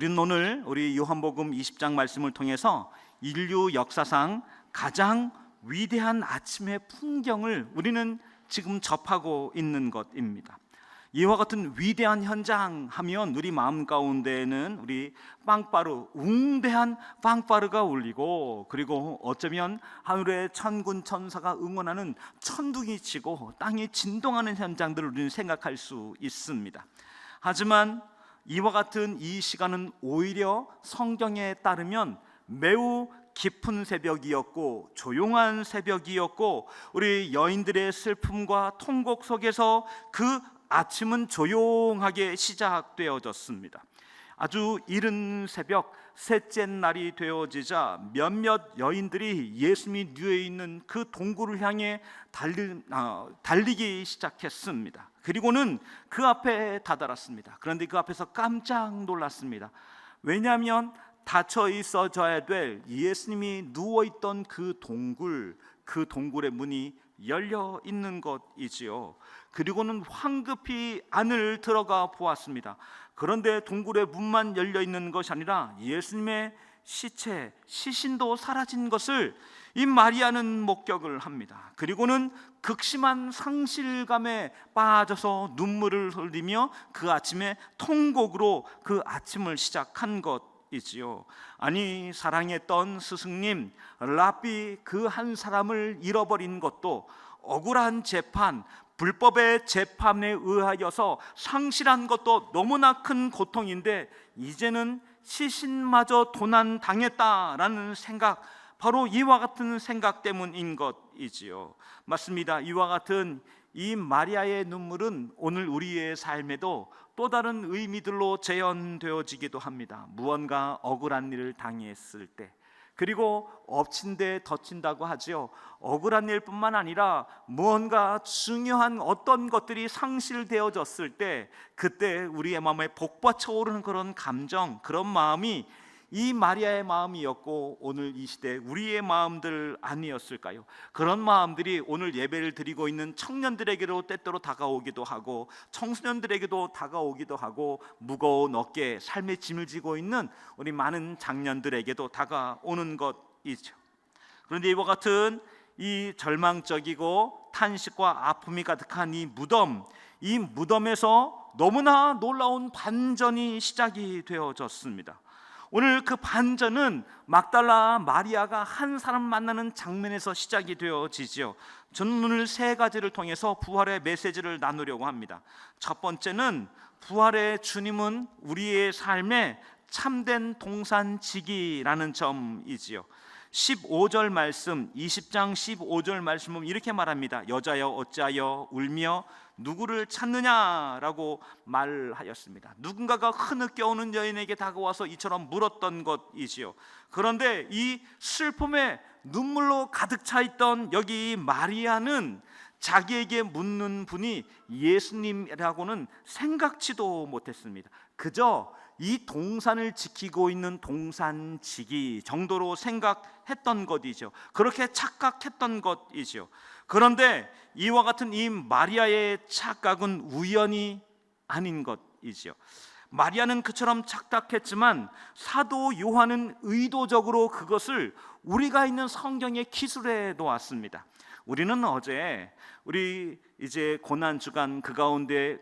우리는 오늘 우리 요한복음 20장 말씀을 통해서 인류 역사상 가장 위대한 아침의 풍경을 우리는 지금 접하고 있는 것입니다. 이와 같은 위대한 현장 하면 우리 마음 가운데에는 우리 빵빠르, 웅대한 빵빠르가 울리고, 그리고 어쩌면 하늘의 천군 천사가 응원하는 천둥이 치고 땅이 진동하는 현장들을 우리는 생각할 수 있습니다. 하지만 이와 같은 이 시간은 오히려 성경에 따르면 매우 깊은 새벽이었고 조용한 새벽이었고, 우리 여인들의 슬픔과 통곡 속에서 그 아침은 조용하게 시작되어졌습니다. 아주 이른 새벽 셋째 날이 되어지자 몇몇 여인들이 예수님이 누워 있는 그 동굴을 향해 달리기 시작했습니다. 그리고는 그 앞에 다다랐습니다. 그런데 그 앞에서 깜짝 놀랐습니다. 왜냐하면 닫혀 있어져야 될 예수님이 누워있던 그 동굴의 문이 열려 있는 것이지요. 그리고는 황급히 안을 들어가 보았습니다. 그런데 동굴의 문만 열려 있는 것이 아니라 예수님의 시신도 사라진 것을 이 마리아는 목격을 합니다. 그리고는 극심한 상실감에 빠져서 눈물을 흘리며 그 아침에 통곡으로 그 아침을 시작한 것이지요. 아니, 사랑했던 스승님 랍비 그 한 사람을 잃어버린 것도 억울한 재판, 불법의 재판에 의하여서 상실한 것도 너무나 큰 고통인데 이제는 시신마저 도난당했다라는 생각, 바로 이와 같은 생각 때문인 것이지요. 맞습니다. 이와 같은 이 마리아의 눈물은 오늘 우리의 삶에도 또 다른 의미들로 재현되어지기도 합니다. 무언가 억울한 일을 당했을 때, 그리고 엎친 데 덮친다고 하지요. 억울한 일뿐만 아니라 무언가 중요한 어떤 것들이 상실되어졌을 때, 그때 우리의 마음에 복받쳐 오르는 그런 감정, 그런 마음이 이 마리아의 마음이었고 오늘 이 시대 우리의 마음들 아니었을까요? 그런 마음들이 오늘 예배를 드리고 있는 청년들에게도 때때로 다가오기도 하고, 청소년들에게도 다가오기도 하고, 무거운 어깨에 삶의 짐을 지고 있는 우리 많은 장년들에게도 다가오는 것이죠. 그런데 이와 같은 이 절망적이고 탄식과 아픔이 가득한 이 무덤에서 너무나 놀라운 반전이 시작이 되어졌습니다. 오늘 그 반전은 막달라 마리아가 한 사람 만나는 장면에서 시작이 되어지죠. 저는 오늘 세 가지를 통해서 부활의 메시지를 나누려고 합니다. 첫 번째는 부활의 주님은 우리의 삶에 참된 동산지기라는 점이지요. 15절 말씀, 20장 15절 말씀은 이렇게 말합니다. 여자여 어찌하여 울며 누구를 찾느냐라고 말하였습니다. 누군가가 흐느껴 오는 여인에게 다가와서 이처럼 물었던 것이지요. 그런데 이 슬픔에 눈물로 가득 차 있던 여기 마리아는 자기에게 묻는 분이 예수님이라고는 생각지도 못했습니다. 그저 이 동산을 지키고 있는 동산지기 정도로 생각했던 것이죠. 그렇게 착각했던 것이죠. 그런데 이와 같은 이 마리아의 착각은 우연이 아닌 것이죠. 마리아는 그처럼 착각했지만 사도 요한은 의도적으로 그것을 우리가 있는 성경에 기술해 놓았습니다. 우리는 어제 우리 이제 고난주간 그 가운데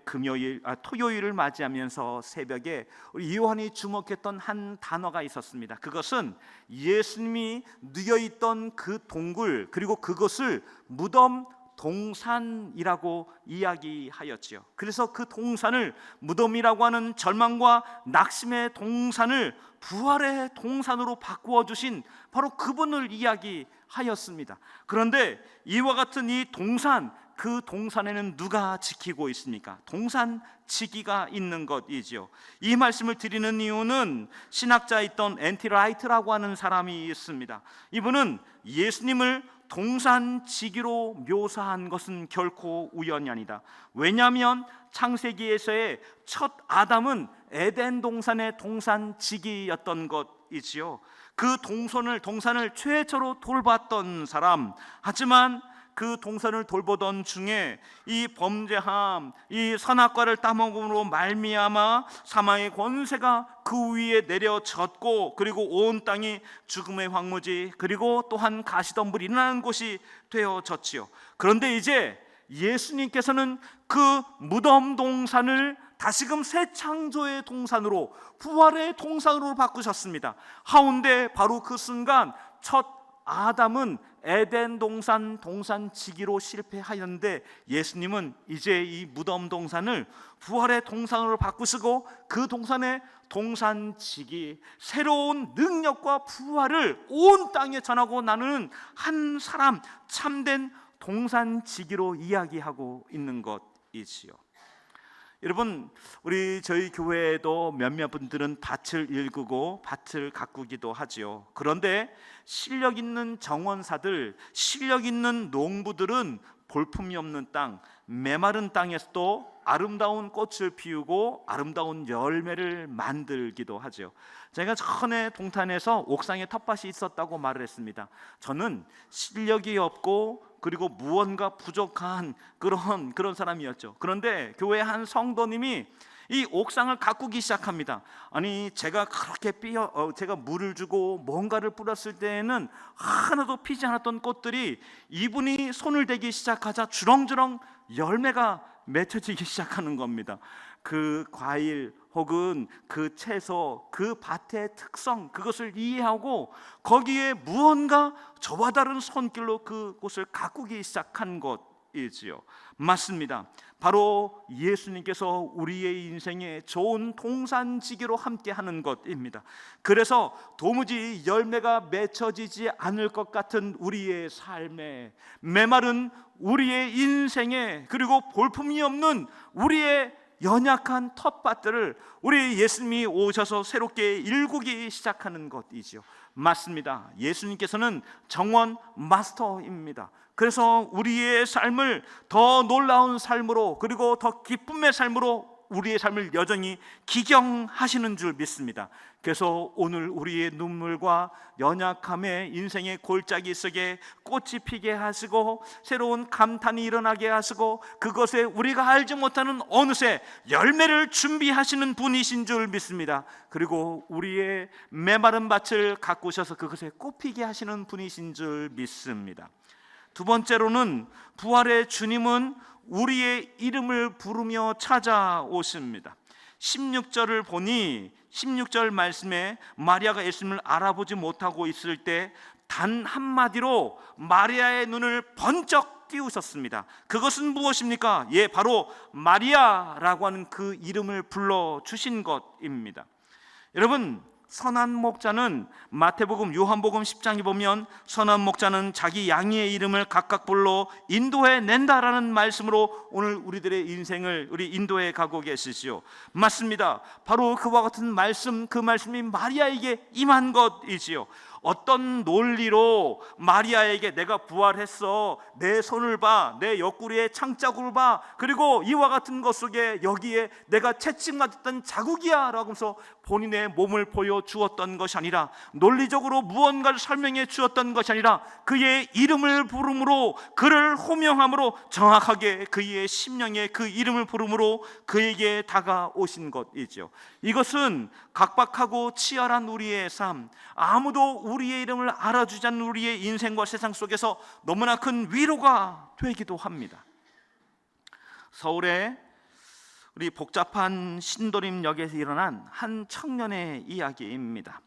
토요일을 맞이하면서 새벽에 우리 요한이 주목했던 한 단어가 있었습니다. 그것은 예수님이 누워있던 그 동굴, 그리고 그것을 무덤 동산이라고 이야기하였지요. 그래서 그 동산을, 무덤이라고 하는 절망과 낙심의 동산을 부활의 동산으로 바꾸어 주신 바로 그분을 이야기하였습니다. 그런데 이와 같은 이 동산, 그 동산에는 누가 지키고 있습니까? 동산지기가 있는 것이지요. 이 말씀을 드리는 이유는 신학자였던 N.T. 라이트라고 하는 사람이 있습니다. 이분은 예수님을 동산지기로 묘사한 것은 결코 우연이 아니다. 왜냐하면 창세기에서의 첫 아담은 에덴 동산의 동산지기였던 것이지요. 그 동산을 최초로 돌봤던 사람, 하지만 그 동산을 돌보던 중에 이 범죄함, 이 선악과를 따먹음으로 말미암아 사망의 권세가 그 위에 내려졌고, 그리고 온 땅이 죽음의 황무지, 그리고 또한 가시덤불이 일어나는 곳이 되어졌지요. 그런데 이제 예수님께서는 그 무덤 동산을 다시금 새 창조의 동산으로, 부활의 동산으로 바꾸셨습니다. 하운데 바로 그 순간 첫 아담은 에덴 동산 동산지기로 실패하였는데, 예수님은 이제 이 무덤 동산을 부활의 동산으로 바꾸시고 그 동산의 동산지기, 새로운 능력과 부활을 온 땅에 전하고 나누는 한 사람, 참된 동산지기로 이야기하고 있는 것이지요. 여러분, 저희 교회에도 몇몇 분들은 밭을 일구고 밭을 가꾸기도 하지요. 그런데 실력 있는 정원사들, 실력 있는 농부들은 볼품이 없는 땅, 메마른 땅에서도 아름다운 꽃을 피우고 아름다운 열매를 만들기도 하죠. 제가 전에 동탄에서 옥상에 텃밭이 있었다고 말을 했습니다. 저는 실력이 없고 그리고 무언가 부족한 그런 사람이었죠. 그런데 교회 한 성도님이 이 옥상을 가꾸기 시작합니다. 아니, 제가 그렇게 제가 물을 주고 뭔가를 뿌렸을 때에는 하나도 피지 않았던 꽃들이 이분이 손을 대기 시작하자 주렁주렁 열매가 맺혀지기 시작하는 겁니다. 그 과일 혹은 그 채소, 그 밭의 특성, 그것을 이해하고 거기에 무언가 저와 다른 손길로 그곳을 가꾸기 시작한 것이지요. 맞습니다. 바로 예수님께서 우리의 인생에 좋은 동산지기로 함께하는 것입니다. 그래서 도무지 열매가 맺혀지지 않을 것 같은 우리의 삶에, 메마른 우리의 인생에, 그리고 볼품이 없는 우리의 연약한 텃밭들을 우리 예수님이 오셔서 새롭게 일구기 시작하는 것이지요. 맞습니다. 예수님께서는 정원 마스터입니다. 그래서 우리의 삶을 더 놀라운 삶으로, 그리고 더 기쁨의 삶으로 우리의 삶을 여전히 기경하시는 줄 믿습니다. 그래서 오늘 우리의 눈물과 연약함의 인생의 골짜기 속에 꽃이 피게 하시고 새로운 감탄이 일어나게 하시고 그것에 우리가 알지 못하는 어느새 열매를 준비하시는 분이신 줄 믿습니다. 그리고 우리의 메마른 밭을 가꾸셔서 그것에 꽃 피게 하시는 분이신 줄 믿습니다. 두 번째로는 부활의 주님은 우리의 이름을 부르며 찾아오십니다. 16절을 보니 16절 말씀에 마리아가 예수님을 알아보지 못하고 있을 때 단 한마디로 마리아의 눈을 번쩍 띄우셨습니다. 그것은 무엇입니까? 바로 마리아라고 하는 그 이름을 불러주신 것입니다. 여러분, 선한 목자는 마태복음, 요한복음 10장에 보면 선한 목자는 자기 양의 이름을 각각 불러 인도해 낸다라는 말씀으로 오늘 우리들의 인생을 인도해 가고 계시지요. 맞습니다. 바로 그와 같은 말씀, 그 말씀이 마리아에게 임한 것이지요. 어떤 논리로 마리아에게 내가 부활했어, 내 손을 봐, 내 옆구리에 창자국을 봐, 그리고 이와 같은 것 속에 여기에 내가 채찍 맞았던 자국이야 라고 하면서 본인의 몸을 보여주었던 것이 아니라, 논리적으로 무언가를 설명해 주었던 것이 아니라 그의 이름을 부름으로, 그를 호명함으로, 정확하게 그의 심령에 그 이름을 부름으로 그에게 다가오신 것이죠. 이것은 각박하고 치열한 우리의 삶, 아무도 우리의 이름을 알아주지 않는 우리의 인생과 세상 속에서 너무나 큰 위로가 되기도 합니다. 서울의 우리 복잡한 신도림역에서 일어난 한 청년의 이야기입니다.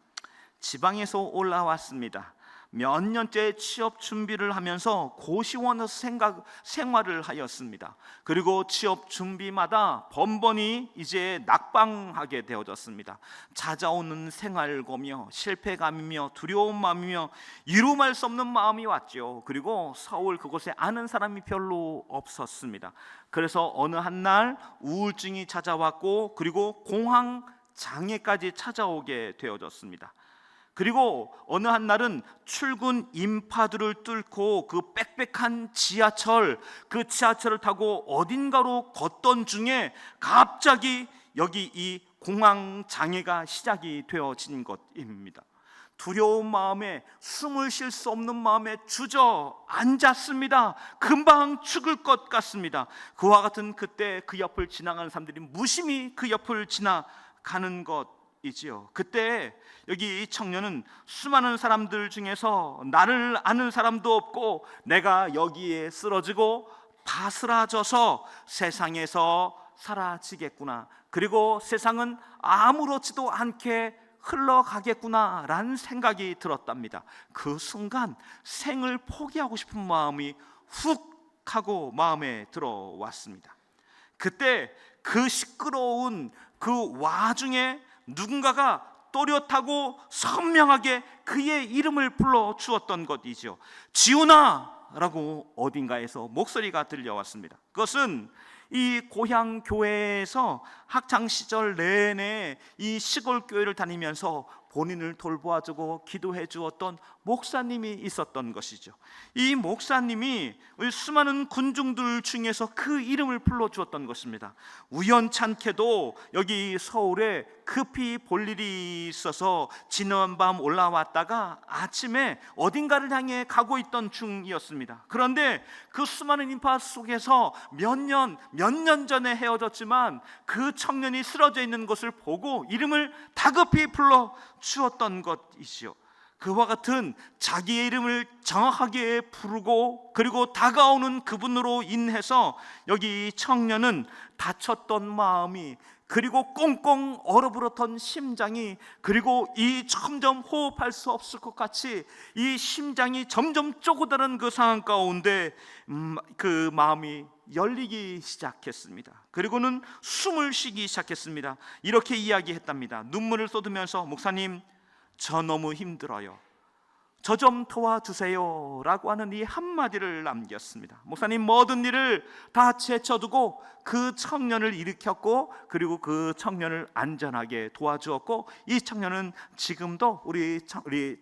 지방에서 올라왔습니다. 몇 년째 취업 준비를 하면서 고시원에서 생활을 하였습니다. 그리고 취업 준비마다 번번이 이제 낙방하게 되어졌습니다. 찾아오는 생활고며 실패감이며 두려운 마음이며 이루말 수 없는 마음이 왔죠. 그리고 서울 그곳에 아는 사람이 별로 없었습니다. 그래서 어느 한날 우울증이 찾아왔고, 그리고 공황장애까지 찾아오게 되어졌습니다. 그리고 어느 한날은 출근 인파들을 뚫고 그 빽빽한 지하철, 그 지하철을 타고 어딘가로 걷던 중에 갑자기 여기 이 공황장애가 시작이 되어진 것입니다. 두려운 마음에, 숨을 쉴 수 없는 마음에 주저앉았습니다. 금방 죽을 것 같습니다. 그와 같은 그때 그 옆을 지나가는 사람들이 무심히 그 옆을 지나가는 것이지요. 그때 여기 이 청년은 수많은 사람들 중에서 나를 아는 사람도 없고 내가 여기에 쓰러지고 바스라져서 세상에서 사라지겠구나, 그리고 세상은 아무렇지도 않게 흘러가겠구나라는 생각이 들었답니다. 그 순간 생을 포기하고 싶은 마음이 훅 하고 마음에 들어왔습니다. 그때 그 시끄러운 그 와중에 누군가가 또렷하고 선명하게 그의 이름을 불러주었던 것이죠. 지훈아 라고 어딘가에서 목소리가 들려왔습니다. 그것은 이 고향 교회에서 학창 시절 내내 이 시골 교회를 다니면서 본인을 돌보아주고 기도해 주었던 목사님이 있었던 것이죠. 이 목사님이 수많은 군중들 중에서 그 이름을 불러주었던 것입니다. 우연찮게도 여기 서울에 급히 볼 일이 있어서 지난 밤 올라왔다가 아침에 어딘가를 향해 가고 있던 중이었습니다. 그런데 그 수많은 인파 속에서 몇 년 전에 헤어졌지만 그 청년이 쓰러져 있는 것을 보고 이름을 다급히 불러 주었던 것이지요. 그와 같은 자기의 이름을 정확하게 부르고 그리고 다가오는 그분으로 인해서 여기 청년은 다쳤던 마음이, 그리고 꽁꽁 얼어붙었던 심장이, 그리고 이 점점 호흡할 수 없을 것 같이 이 심장이 점점 쪼그다는 그 상황 가운데 그 마음이 열리기 시작했습니다. 그리고는 숨을 쉬기 시작했습니다. 이렇게 이야기했답니다. 눈물을 쏟으면서 목사님, 저 너무 힘들어요. 저 좀 도와주세요 라고 하는 이 한마디를 남겼습니다. 목사님 모든 일을 다 제쳐두고 그 청년을 일으켰고 그리고 그 청년을 안전하게 도와주었고 이 청년은 지금도 우리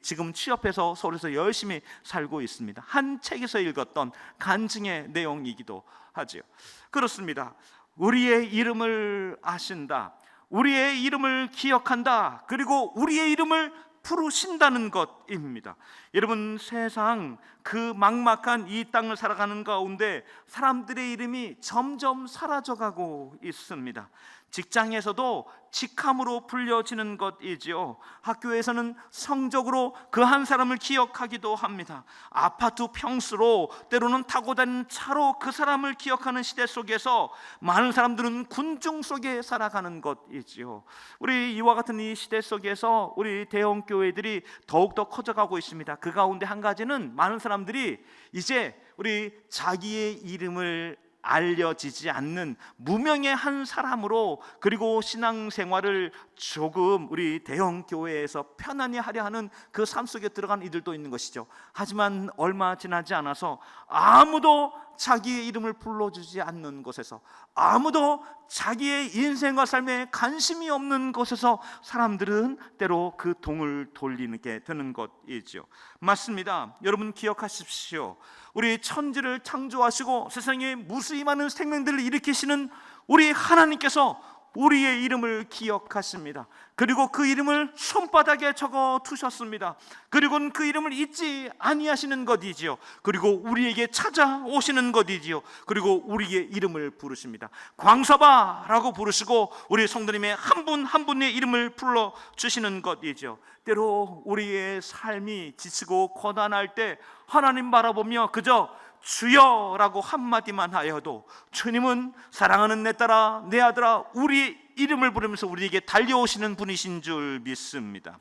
지금 취업해서 서울에서 열심히 살고 있습니다. 한 책에서 읽었던 간증의 내용이기도 하지요. 그렇습니다. 우리의 이름을 아신다, 우리의 이름을 기억한다, 그리고 우리의 이름을 부르신다는 것입니다. 여러분, 세상 그 막막한 이 땅을 살아가는 가운데 사람들의 이름이 점점 사라져가고 있습니다. 직장에서도 직함으로 불려지는 것이지요. 학교에서는 성적으로 그 한 사람을 기억하기도 합니다. 아파트 평수로, 때로는 타고 다니는 차로 그 사람을 기억하는 시대 속에서 많은 사람들은 군중 속에 살아가는 것이지요. 우리 이와 같은 이 시대 속에서 우리 대형 교회들이 더욱더 커져가고 있습니다. 그 가운데 한 가지는 많은 사람들이 이제 우리 자기의 이름을 알려지지 않는 무명의 한 사람으로, 그리고 신앙생활을 조금 우리 대형 교회에서 편안히 하려 하는 그 삶 속에 들어간 이들도 있는 것이죠. 하지만 얼마 지나지 않아서 아무도 자기의 이름을 불러주지 않는 곳에서, 아무도 자기의 인생과 삶에 관심이 없는 곳에서 사람들은 때로 그 동을 돌리게 되는 것이죠. 맞습니다. 여러분 기억하십시오. 우리 천지를 창조하시고 세상에 무수히 많은 생명들을 일으키시는 우리 하나님께서 우리의 이름을 기억하십니다. 그리고 그 이름을 손바닥에 적어 두셨습니다. 그리고는 그 이름을 잊지 아니하시는 것이지요. 그리고 우리에게 찾아오시는 것이지요. 그리고 우리의 이름을 부르십니다. 광서바라고 부르시고 우리 성도님의 한 분 한 분의 이름을 불러주시는 것이지요. 때로 우리의 삶이 지치고 고단할 때 하나님 바라보며 그저 주여라고 한마디만 하여도 주님은 사랑하는 내 딸아, 내 아들아, 우리 이름을 부르면서 우리에게 달려오시는 분이신 줄 믿습니다.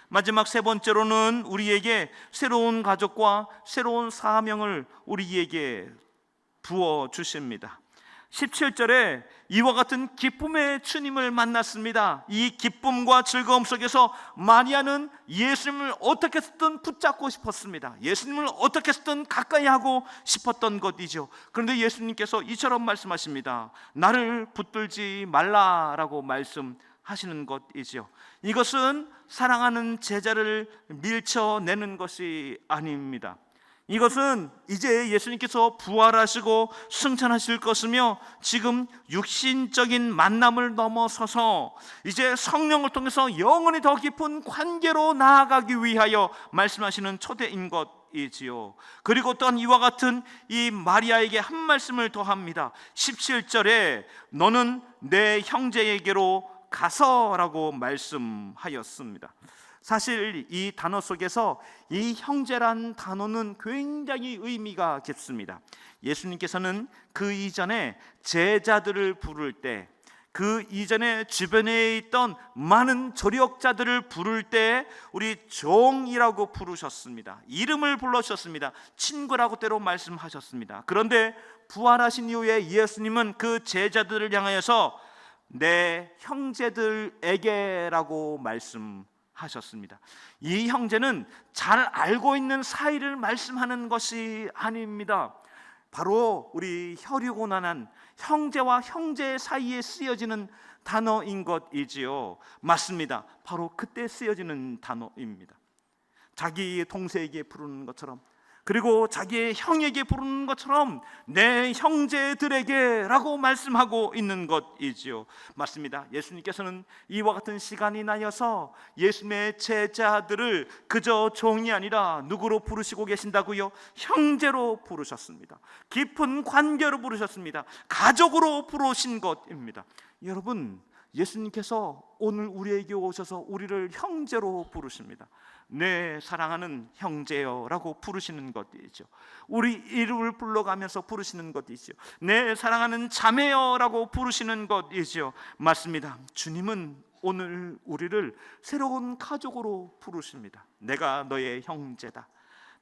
마지막 세 번째로는 우리에게 새로운 가족과 새로운 사명을 우리에게 부어주십니다. 17절에 이와 같은 기쁨의 주님을 만났습니다. 이 기쁨과 즐거움 속에서 마리아는 예수님을 어떻게 해서든 붙잡고 싶었습니다. 예수님을 어떻게 해서든 가까이 하고 싶었던 것이죠. 그런데 예수님께서 이처럼 말씀하십니다. 나를 붙들지 말라라고 말씀하시는 것이죠. 이것은 사랑하는 제자를 밀쳐내는 것이 아닙니다. 이것은 이제 예수님께서 부활하시고 승천하실 것이며 지금 육신적인 만남을 넘어서서 이제 성령을 통해서 영원히 더 깊은 관계로 나아가기 위하여 말씀하시는 초대인 것이지요. 그리고 또한 이와 같은 이 마리아에게 한 말씀을 더합니다. 17절에 너는 내 형제에게로 가서라고 말씀하였습니다. 사실 이 단어 속에서 이 형제란 단어는 굉장히 의미가 깊습니다. 예수님께서는 그 이전에 제자들을 부를 때, 그 이전에 주변에 있던 많은 조력자들을 부를 때 우리 종이라고 부르셨습니다. 이름을 불러주셨습니다. 친구라고 때로 말씀하셨습니다. 그런데 부활하신 이후에 예수님은 그 제자들을 향하여서 내 형제들에게라고 말씀하셨습니다. 이 형제는 잘 알고 있는 사이를 말씀하는 것이 아닙니다. 바로 우리 혈육온난한 형제와 형제 사이에 쓰여지는 단어인 것이지요. 맞습니다. 바로 그때 쓰여지는 단어입니다. 자기 동생에게 부르는 것처럼, 그리고 자기의 형에게 부르는 것처럼 내 형제들에게 라고 말씀하고 있는 것이지요. 맞습니다. 예수님께서는 이와 같은 시간이 나여서 예수님의 제자들을 그저 종이 아니라 누구로 부르시고 계신다고요? 형제로 부르셨습니다. 깊은 관계로 부르셨습니다. 가족으로 부르신 것입니다. 여러분, 예수님께서 오늘 우리에게 오셔서 우리를 형제로 부르십니다. 내 사랑하는 형제여 라고 부르시는 것이죠. 우리 이름을 불러가면서 부르시는 것이죠. 내 사랑하는 자매여 라고 부르시는 것이죠. 맞습니다. 주님은 오늘 우리를 새로운 가족으로 부르십니다. 내가 너의 형제다.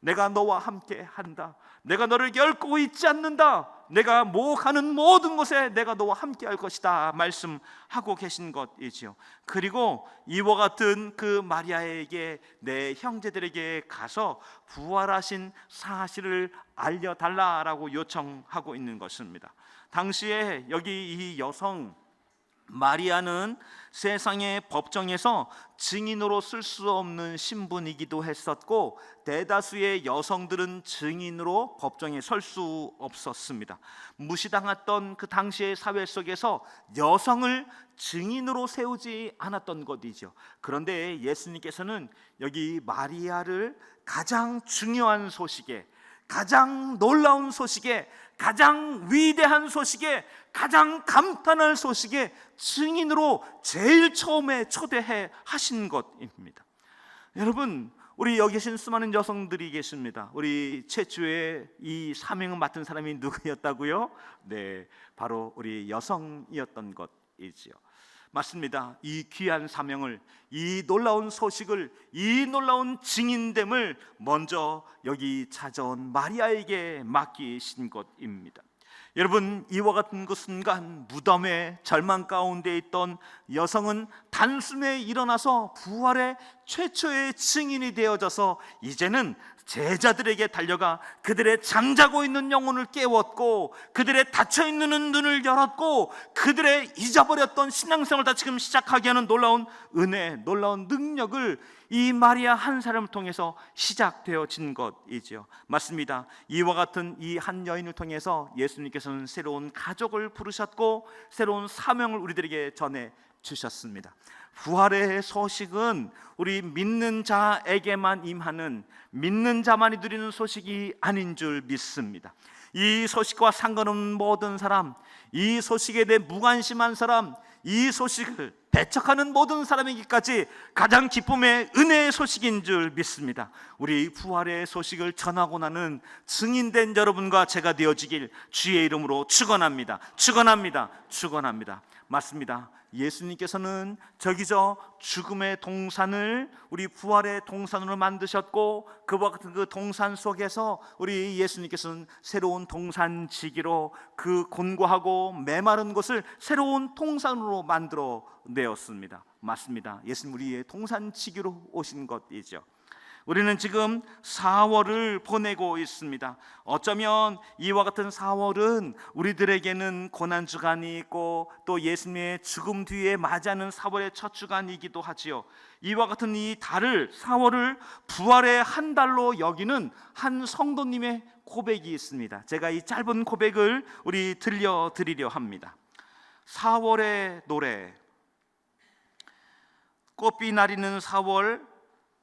내가 너와 함께 한다. 내가 너를 결코 잊지 않는다. 내가 가는 모든 곳에 내가 너와 함께 할 것이다 말씀하고 계신 것이지요. 그리고 이와 같은 그 마리아에게 내 형제들에게 가서 부활하신 사실을 알려달라라고 요청하고 있는 것입니다. 당시에 여기 이 여성 마리아는 세상의 법정에서 증인으로 쓸 수 없는 신분이기도 했었고, 대다수의 여성들은 증인으로 법정에 설 수 없었습니다. 무시당했던 그 당시의 사회 속에서 여성을 증인으로 세우지 않았던 것이죠. 그런데 예수님께서는 여기 마리아를 가장 중요한 소식에, 가장 놀라운 소식에, 가장 위대한 소식에, 가장 감탄할 소식에 증인으로 제일 처음에 초대해 하신 것입니다. 여러분, 우리 여기 계신 수많은 여성들이 계십니다. 우리 최초에 이 사명을 맡은 사람이 누구였다고요? 네, 바로 우리 여성이었던 것이지요. 맞습니다. 이 귀한 사명을, 이 놀라운 소식을, 이 놀라운 증인됨을 먼저 여기 찾아온 마리아에게 맡기신 것입니다. 여러분, 이와 같은 그 순간 무덤의 절망 가운데 있던 여성은 단숨에 일어나서 부활의 최초의 증인이 되어져서 이제는 제자들에게 달려가 그들의 잠자고 있는 영혼을 깨웠고, 그들의 닫혀있는 눈을 열었고, 그들의 잊어버렸던 신앙생활을 다 지금 시작하게 하는 놀라운 은혜, 놀라운 능력을 이 마리아 한 사람을 통해서 시작되어진 것이지요. 맞습니다. 이와 같은 이 한 여인을 통해서 예수님께서는 새로운 가족을 부르셨고 새로운 사명을 우리들에게 전해 주셨습니다. 부활의 소식은 우리 믿는 자에게만 임하는, 믿는 자만이 누리는 소식이 아닌 줄 믿습니다. 이 소식과 상관없는 모든 사람, 이 소식에 대해 무관심한 사람, 이 소식을 배척하는 모든 사람에게까지 가장 기쁨의 은혜의 소식인 줄 믿습니다. 우리 부활의 소식을 전하고 나는 증인된 여러분과 제가 되어지길 주의 이름으로 축원합니다. 축원합니다. 축원합니다. 맞습니다. 예수님께서는 저기저 죽음의 동산을 우리 부활의 동산으로 만드셨고, 그와 같은 그 동산 속에서 우리 예수님께서는 새로운 동산지기로 그 곤고하고 메마른 곳을 새로운 동산으로 만들어 내었습니다. 맞습니다. 예수님 우리의 동산지기로 오신 것이죠. 우리는 지금 4월을 보내고 있습니다. 어쩌면 이와 같은 4월은 우리들에게는 고난주간이 있고 또 예수님의 죽음 뒤에 맞이하는 4월의 첫 주간이기도 하지요. 이와 같은 이 달을 4월을 부활의 한 달로 여기는 한 성도님의 고백이 있습니다. 제가 이 짧은 고백을 우리 들려드리려 합니다. 4월의 노래. 꽃비 나리는 4월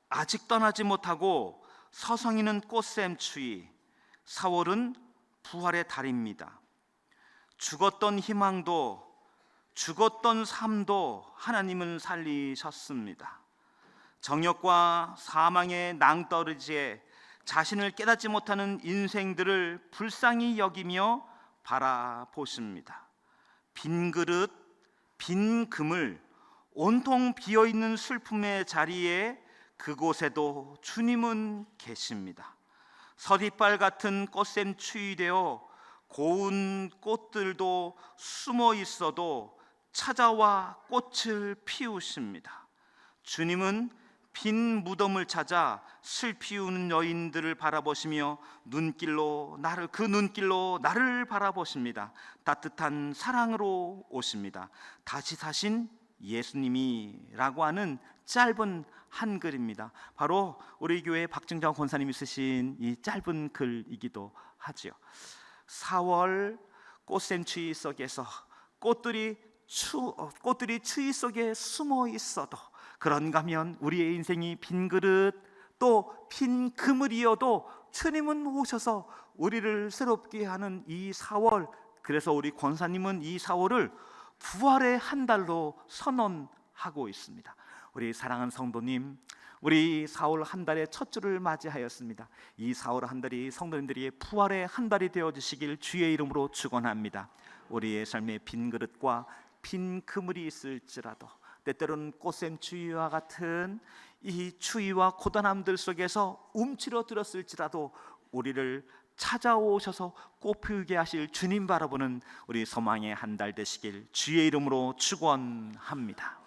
아직 떠나지 못하고 서성이는 꽃샘추위. 4월은 부활의 달입니다. 죽었던 희망도 죽었던 삶도 하나님은 살리셨습니다. 정욕과 사망의 낭떠러지에 자신을 깨닫지 못하는 인생들을 불쌍히 여기며 바라보십니다. 빈 그릇, 빈 그물, 온통 비어있는 슬픔의 자리에 그곳에도 주님은 계십니다. 서리빨 같은 꽃샘추위 되어 고운 꽃들도 숨어 있어도 찾아와 꽃을 피우십니다. 주님은 빈 무덤을 찾아 슬피 우는 여인들을 바라보시며 그 눈길로 나를 바라보십니다. 따뜻한 사랑으로 오십니다. 다시 사신 예수님이라고 하는 짧은 한글입니다. 바로 우리 교회 박정장 권사님이 쓰신 이 짧은 글이기도 하지요. 4월 꽃샘추위 속에서 꽃들이 추위 속에 숨어 있어도 그런가 하면 우리의 인생이 빈 그릇 또 빈 그물이어도 주님은 오셔서 우리를 새롭게 하는 이 4월, 그래서 우리 권사님은 이 4월을 부활의 한 달로 선언하고 있습니다. 우리 사랑하는 성도님, 우리 4월 한 달의 첫 주를 맞이하였습니다. 이 4월 한 달이 성도님들이 부활의 한 달이 되어주시길 주의 이름으로 축원합니다. 우리의 삶에 빈 그릇과 빈 그물이 있을지라도, 때때로는 꽃샘추위와 같은 이 추위와 고단함들 속에서 움츠러들었을지라도 우리를 찾아오셔서 꽃 피우게 하실 주님 바라보는 우리 소망의 한 달 되시길 주의 이름으로 축원합니다.